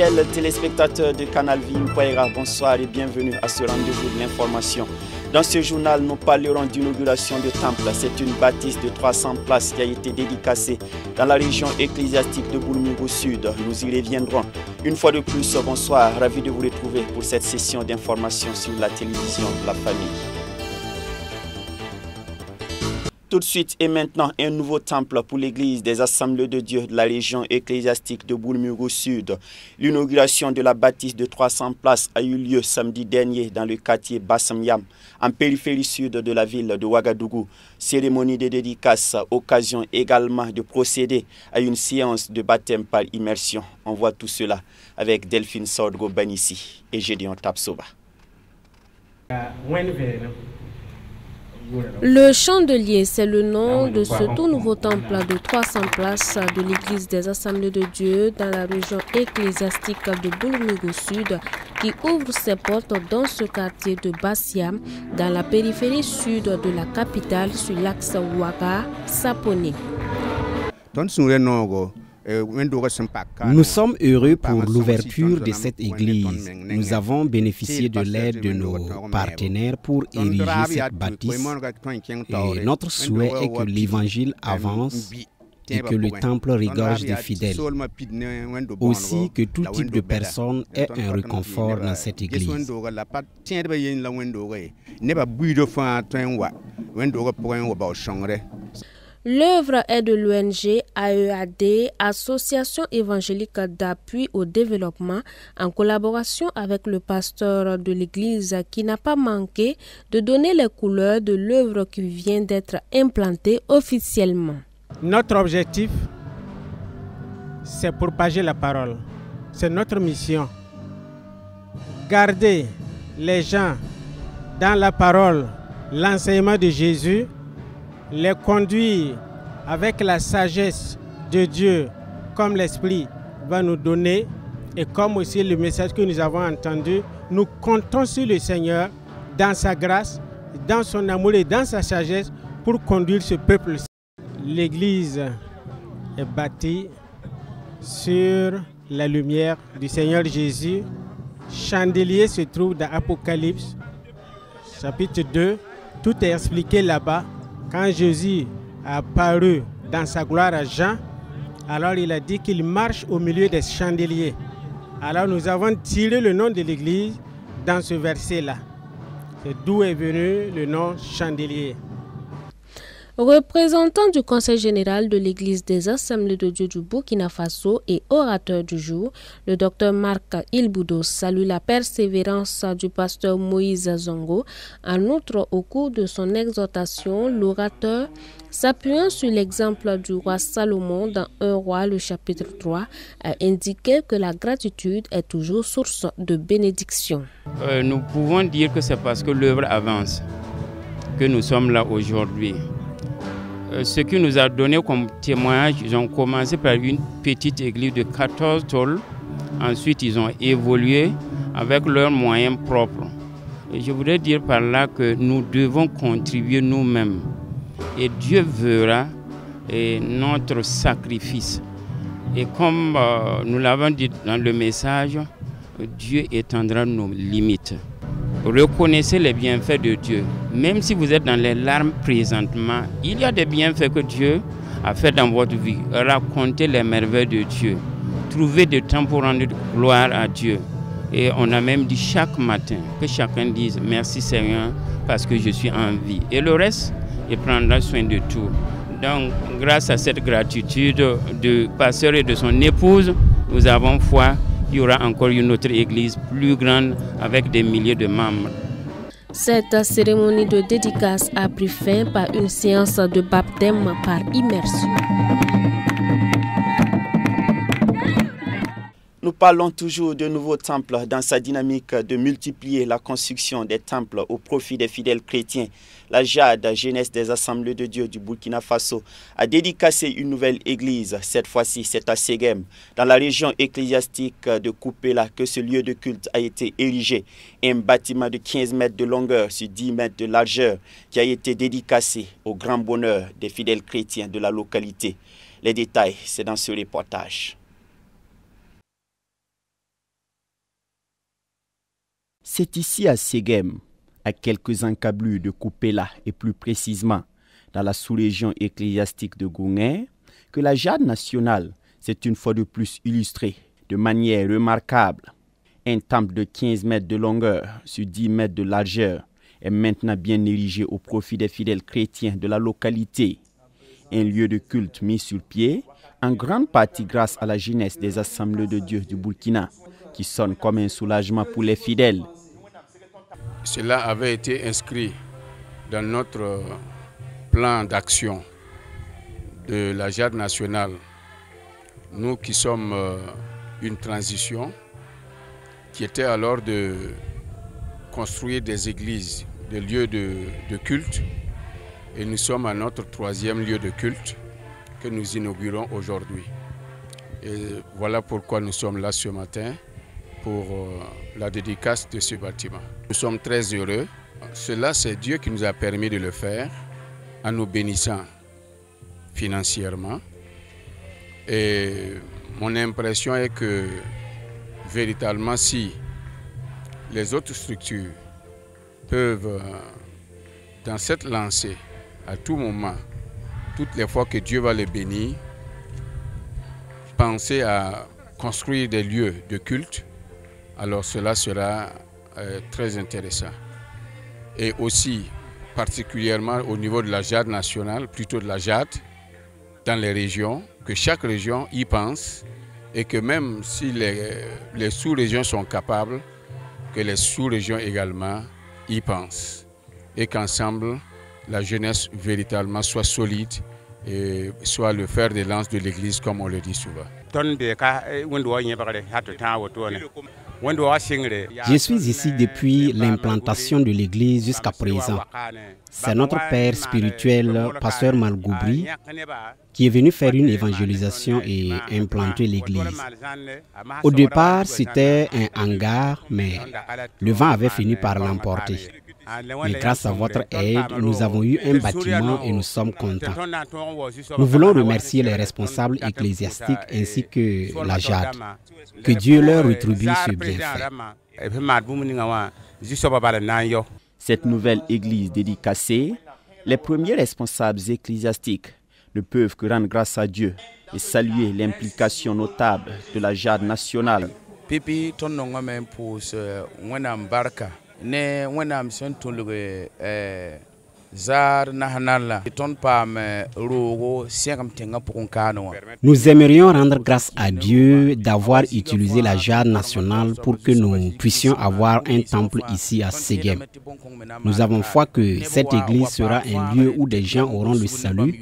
Fidèles téléspectateurs de Canal Vie Mpaera, bonsoir et bienvenue à ce rendez-vous de l'information. Dans ce journal, nous parlerons d'inauguration de temple. C'est une bâtisse de 300 places qui a été dédicacée dans la région ecclésiastique de Boulmurou Sud. Nous y reviendrons. Une fois de plus, bonsoir. Ravi de vous retrouver pour cette session d'information sur la télévision de la famille. Tout de suite et maintenant, un nouveau temple pour l'église des Assemblées de Dieu de la région ecclésiastique de Boulmurou Sud. L'inauguration de la bâtisse de 300 places a eu lieu samedi dernier dans le quartier Bassamyam, en périphérie sud de la ville de Ouagadougou. Cérémonie de dédicace, occasion également de procéder à une séance de baptême par immersion. On voit tout cela avec Delphine Sordgo Banissi et Gédéon Tapsoba. Le Chandelier, c'est le nom de ce tout nouveau temple de 300 places de l'église des Assemblées de Dieu dans la région ecclésiastique de Boulmurou Sud qui ouvre ses portes dans ce quartier de Bassiam dans la périphérie sud de la capitale sur l'axe Ouaga-Sapone. Nous sommes heureux pour l'ouverture de cette église. Nous avons bénéficié de l'aide de nos partenaires pour ériger cette bâtisse. Et notre souhait est que l'évangile avance et que le temple regorge des fidèles. Aussi que tout type de personnes ait un réconfort dans cette église. L'œuvre est de l'ONG AEAD, Association évangélique d'appui au développement, en collaboration avec le pasteur de l'église qui n'a pas manqué de donner les couleurs de l'œuvre qui vient d'être implantée officiellement. Notre objectif, c'est propager la parole. C'est notre mission. Garder les gens dans la parole, l'enseignement de Jésus, les conduire avec la sagesse de Dieu, comme l'Esprit va nous donner, et comme aussi le message que nous avons entendu. Nous comptons sur le Seigneur, dans sa grâce, dans son amour et dans sa sagesse, pour conduire ce peuple. L'Église est bâtie sur la lumière du Seigneur Jésus. Chandelier se trouve dans Apocalypse, chapitre 2. Tout est expliqué là-bas. Quand Jésus a apparu dans sa gloire à Jean, alors il a dit qu'il marche au milieu des chandeliers. Alors nous avons tiré le nom de l'église dans ce verset-là. C'est d'où est venu le nom chandelier. Représentant du Conseil général de l'Église des Assemblées de Dieu du Burkina Faso et orateur du jour, le docteur Marc Ilboudos salue la persévérance du pasteur Moïse Zongo. En outre, au cours de son exhortation, l'orateur, s'appuyant sur l'exemple du roi Salomon dans 1 Roi, le chapitre 3, a indiqué que la gratitude est toujours source de bénédiction. Nous pouvons dire que c'est parce que l'œuvre avance que nous sommes là aujourd'hui. Ce qui nous a donné comme témoignage, ils ont commencé par une petite église de 14 tôles. Ensuite, ils ont évolué avec leurs moyens propres. Et je voudrais dire par là que nous devons contribuer nous-mêmes. Et Dieu verra notre sacrifice. Et comme nous l'avons dit dans le message, Dieu étendra nos limites. Reconnaissez les bienfaits de Dieu. Même si vous êtes dans les larmes présentement, il y a des bienfaits que Dieu a fait dans votre vie. Racontez les merveilles de Dieu. Trouvez du temps pour rendre gloire à Dieu. Et on a même dit chaque matin que chacun dise merci Seigneur parce que je suis en vie. Et le reste, il prendra soin de tout. Donc, grâce à cette gratitude du pasteur et de son épouse, nous avons foi. Il y aura encore une autre église plus grande avec des milliers de membres. Cette cérémonie de dédicace a pris fin par une séance de baptême par immersion. Nous parlons toujours de nouveaux temples dans sa dynamique de multiplier la construction des temples au profit des fidèles chrétiens. La JAD, Jeunesse des Assemblées de Dieu du Burkina Faso, a dédicacé une nouvelle église. Cette fois-ci, c'est à Ségem, dans la région ecclésiastique de Koupela, que ce lieu de culte a été érigé. Un bâtiment de 15 mètres de longueur sur 10 mètres de largeur qui a été dédicacé au grand bonheur des fidèles chrétiens de la localité. Les détails, c'est dans ce reportage. C'est ici à Ségem, à quelques encablures de Kupela et plus précisément dans la sous-région ecclésiastique de Goungé, que la jade nationale s'est une fois de plus illustrée de manière remarquable. Un temple de 15 mètres de longueur sur 10 mètres de largeur est maintenant bien érigé au profit des fidèles chrétiens de la localité. Un lieu de culte mis sur pied, en grande partie grâce à la jeunesse des Assemblées de Dieu du Burkina, qui sonne comme un soulagement pour les fidèles. Cela avait été inscrit dans notre plan d'action de la jade nationale. Nous qui sommes une transition, qui était alors de construire des églises, des lieux de culte. Et nous sommes à notre 3e lieu de culte que nous inaugurons aujourd'hui. Et voilà pourquoi nous sommes là ce matin pour la dédicace de ce bâtiment. Nous sommes très heureux. Cela, c'est Dieu qui nous a permis de le faire en nous bénissant financièrement. Et mon impression est que véritablement, si les autres structures peuvent, dans cette lancée, à tout moment, toutes les fois que Dieu va les bénir, penser à construire des lieux de culte, alors cela sera très intéressant. Et aussi, particulièrement au niveau de la jade nationale, plutôt de la jade, dans les régions, que chaque région y pense, et que même si les sous-régions sont capables, que les sous-régions également y pensent. Et qu'ensemble, la jeunesse véritablement soit solide et soit le fer de lance de l'Église, comme on le dit souvent. Je suis ici depuis l'implantation de l'église jusqu'à présent. C'est notre père spirituel, pasteur Malgoubri, qui est venu faire une évangélisation et implanter l'église. Au départ, c'était un hangar, mais le vent avait fini par l'emporter. Et grâce à votre aide, nous avons eu un bâtiment et nous sommes contents. Nous voulons remercier les responsables ecclésiastiques ainsi que la jade. Que Dieu leur rétribue ce bienfait. Cette nouvelle église dédicacée, les premiers responsables ecclésiastiques ne peuvent que rendre grâce à Dieu et saluer l'implication notable de la jade nationale. Nous aimerions rendre grâce à Dieu d'avoir utilisé la jade nationale pour que nous puissions avoir un temple ici à Ségem. Nous avons foi que cette église sera un lieu où des gens auront le salut,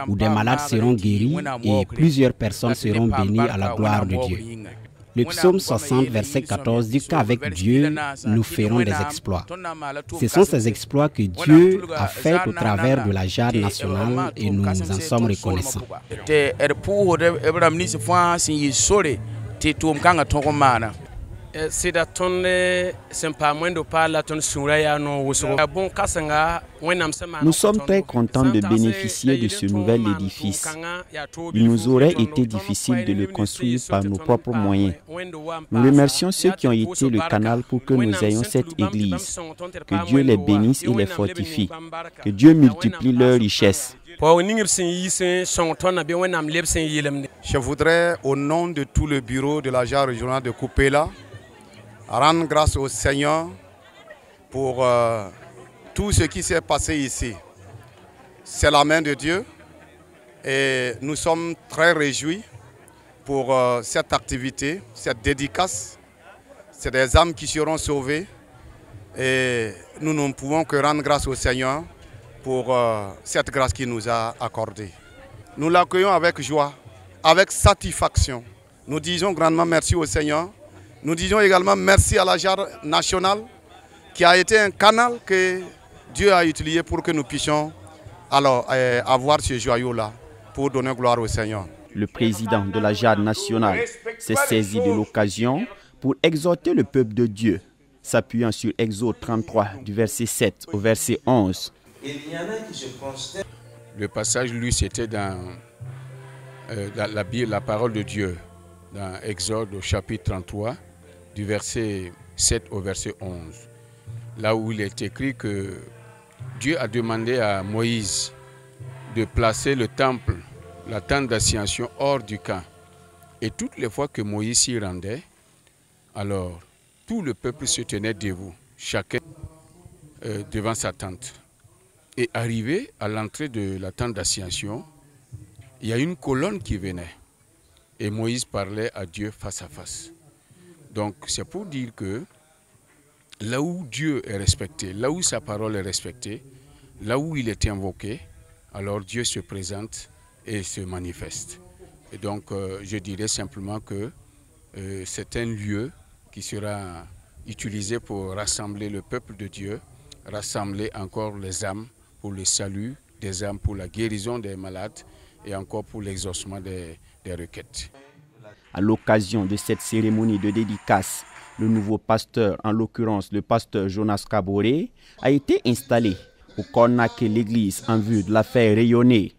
où des malades seront guéris et plusieurs personnes seront bénies à la gloire de Dieu. Le psaume 60, verset 14 dit qu'avec Dieu, nous ferons des exploits. Ce sont ces exploits que Dieu a faits au travers de la jade nationale et nous en sommes reconnaissants. Nous sommes très contents de bénéficier de ce nouvel édifice. Il nous aurait été difficile de le construire par nos propres moyens. Nous remercions ceux qui ont été le canal pour que nous ayons cette église. Que Dieu les bénisse et les fortifie. Que Dieu multiplie leurs richesses. Je voudrais, au nom de tout le bureau de la jade régionale de Kupela, rendre grâce au Seigneur pour tout ce qui s'est passé ici. C'est la main de Dieu et nous sommes très réjouis pour cette activité, cette dédicace. C'est des âmes qui seront sauvées et nous ne pouvons que rendre grâce au Seigneur pour cette grâce qu'il nous a accordée. Nous l'accueillons avec joie, avec satisfaction. Nous disons grandement merci au Seigneur. Nous disons également merci à la jade nationale qui a été un canal que Dieu a utilisé pour que nous puissions alors avoir ce joyau-là pour donner gloire au Seigneur. Le président de la jade nationale s'est saisi de l'occasion pour exhorter le peuple de Dieu, s'appuyant sur Exode 33 du verset 7 au verset 11. Le passage, lui, c'était dans la parole de Dieu, dans Exode au chapitre 33, du verset 7 au verset 11, là où il est écrit que Dieu a demandé à Moïse de placer le temple, la tente d'assignation hors du camp. Et toutes les fois que Moïse s'y rendait, alors tout le peuple se tenait debout, chacun devant sa tente. Et arrivé à l'entrée de la tente d'assignation, il y a une colonne qui venait. Et Moïse parlait à Dieu face à face. Donc c'est pour dire que là où Dieu est respecté, là où sa parole est respectée, là où il est invoqué, alors Dieu se présente et se manifeste. Et donc je dirais simplement que c'est un lieu qui sera utilisé pour rassembler le peuple de Dieu, rassembler encore les âmes pour le salut des âmes, pour la guérison des malades et encore pour l'exaucement des requêtes. À l'occasion de cette cérémonie de dédicace, le nouveau pasteur, en l'occurrence le pasteur Jonas Kaboré, a été installé pour cornaquer l'église en vue de la faire rayonner.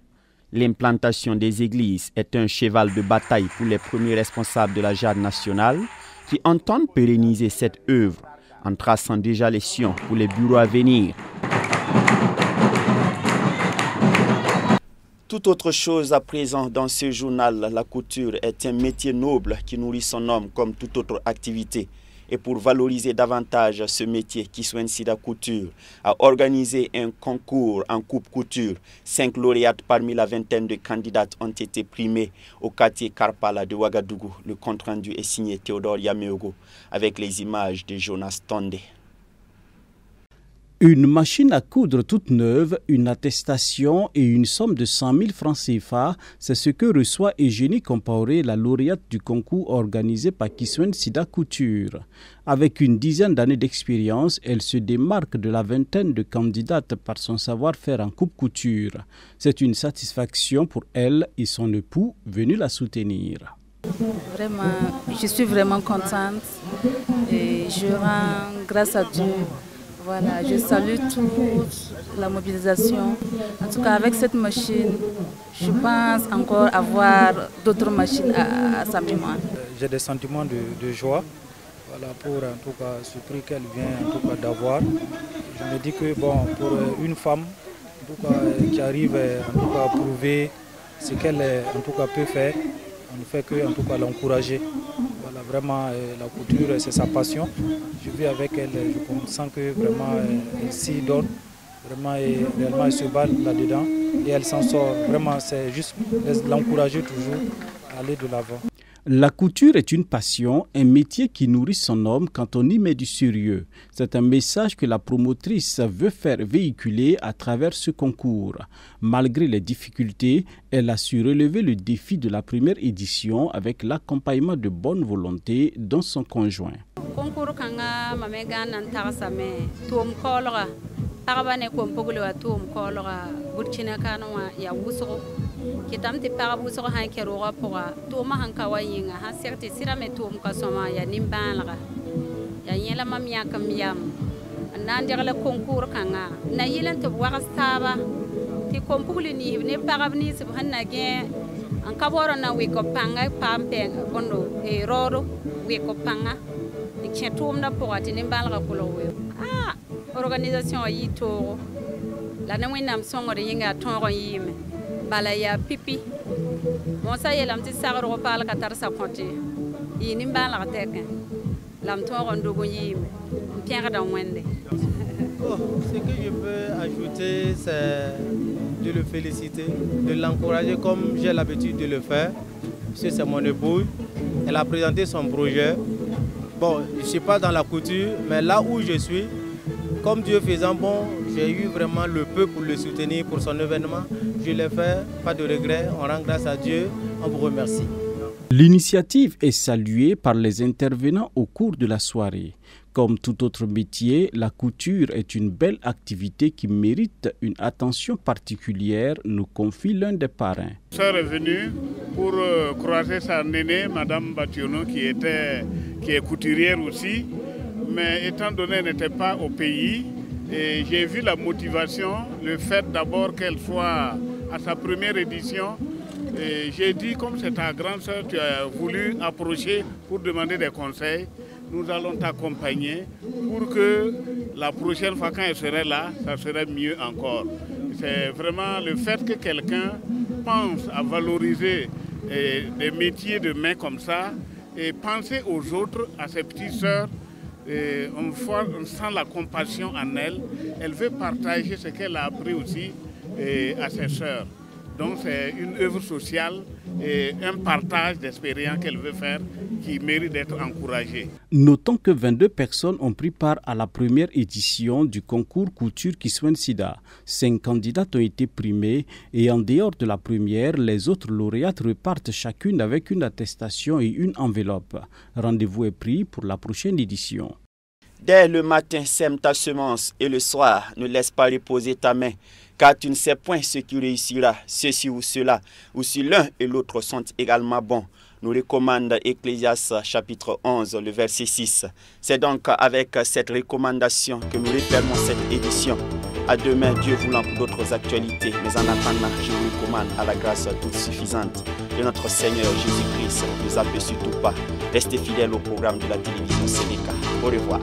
L'implantation des églises est un cheval de bataille pour les premiers responsables de la JAD nationale qui entendent pérenniser cette œuvre en traçant déjà les sillons pour les bureaux à venir. Tout autre chose à présent dans ce journal, la couture est un métier noble qui nourrit son homme comme toute autre activité. Et pour valoriser davantage ce métier, Kiswen Sida Couture a organisé un concours en coupe couture. 5 lauréates parmi la vingtaine de candidates ont été primées au quartier Karpala de Ouagadougou. Le compte-rendu est signé Théodore Yameogo avec les images de Jonas Tonde. Une machine à coudre toute neuve, une attestation et une somme de 100 000 francs CFA, c'est ce que reçoit Eugénie Compaoré, la lauréate du concours organisé par Kiswen Sida Couture. Avec une dizaine d'années d'expérience, elle se démarque de la vingtaine de candidates par son savoir-faire en coupe-couture. C'est une satisfaction pour elle et son époux venus la soutenir. Vraiment, je suis vraiment contente et je rends grâce à Dieu. Voilà, je salue toute la mobilisation. En tout cas, avec cette machine, je pense encore avoir d'autres machines à sa mémoire. J'ai des sentiments de joie, voilà, pour en tout cas ce prix qu'elle vient en tout cas d'avoir. Je me dis que bon, pour une femme en tout cas, qui arrive en tout cas à prouver ce qu'elle en tout cas peut faire, on ne fait que en tout cas l'encourager. Voilà, vraiment la couture c'est sa passion. Je vis avec elle, je sens que vraiment elle s'y donne, vraiment et réellement elle se bat là-dedans et elle s'en sort. Vraiment c'est juste l'encourager toujours à aller de l'avant. La couture est une passion, un métier qui nourrit son homme quand on y met du sérieux. C'est un message que la promotrice veut faire véhiculer à travers ce concours. Malgré les difficultés, elle a su relever le défi de la première édition avec l'accompagnement de bonne volonté dans son conjoint. Kitam te parabuso han keroga poa to ma han kawayinga ha serti sirame to ka soma ya nimbanla ya yela mamia kam yam nan degla concours kanga na yilan to warastaba ti kompugli ni ne parabni sib hanna ge an kaboro na we ko panga pampe bondo e roro we ko panga ni ketum na poa ti nimbanla ko lo we organisation yi to la na winam songo de yinga tongo yime bala ya pipi mon sa yelam ti sagro pal katar sa konti yini bala teken lam to rondo go yime pierre dans wende. Ce que je peux ajouter c'est de le féliciter, de l'encourager comme j'ai l'habitude de le faire. C'est mon épouse, elle a présenté son projet. Bon, je ne suis pas dans la couture, mais là où je suis, comme Dieu faisant bon, j'ai eu vraiment le peu pour le soutenir pour son événement. Je l'ai fait, pas de regret, on rend grâce à Dieu, on vous remercie. L'initiative est saluée par les intervenants au cours de la soirée. Comme tout autre métier, la couture est une belle activité qui mérite une attention particulière, nous confie l'un des parrains. Je suis revenu pour croiser sa nénée, Madame Bationo, qui est couturière aussi, mais étant donné qu'elle n'était pas au pays, et j'ai vu la motivation, le fait d'abord qu'elle soit à sa première édition. J'ai dit, comme c'est ta grande sœur, tu as voulu approcher pour demander des conseils. nous allons t'accompagner pour que la prochaine fois quand elle serait là, ça serait mieux encore. C'est vraiment le fait que quelqu'un pense à valoriser des métiers de main comme ça et penser aux autres, à ses petites sœurs. On sent la compassion en elle. Elle veut partager ce qu'elle a appris aussi à ses sœurs. Donc c'est une œuvre sociale et un partage d'expérience qu'elle veut faire qui mérite d'être encouragée. Notons que 22 personnes ont pris part à la première édition du concours Couture Kiswen Sida. 5 candidates ont été primées et en dehors de la première, les autres lauréates repartent chacune avec une attestation et une enveloppe. Rendez-vous est pris pour la prochaine édition. Dès le matin, sème ta semence et le soir, ne laisse pas reposer ta main. Car tu ne sais point ce qui réussira, ceci ou cela, ou si l'un et l'autre sont également bons. Nous recommande Ecclésiaste chapitre 11, le verset 6. C'est donc avec cette recommandation que nous refermons cette édition. À demain, Dieu voulant, pour d'autres actualités. Mais en attendant, je vous recommande à la grâce toute suffisante de notre Seigneur Jésus-Christ. Ne zappez surtout pas. Restez fidèles au programme de la télévision Sénéca. Au revoir.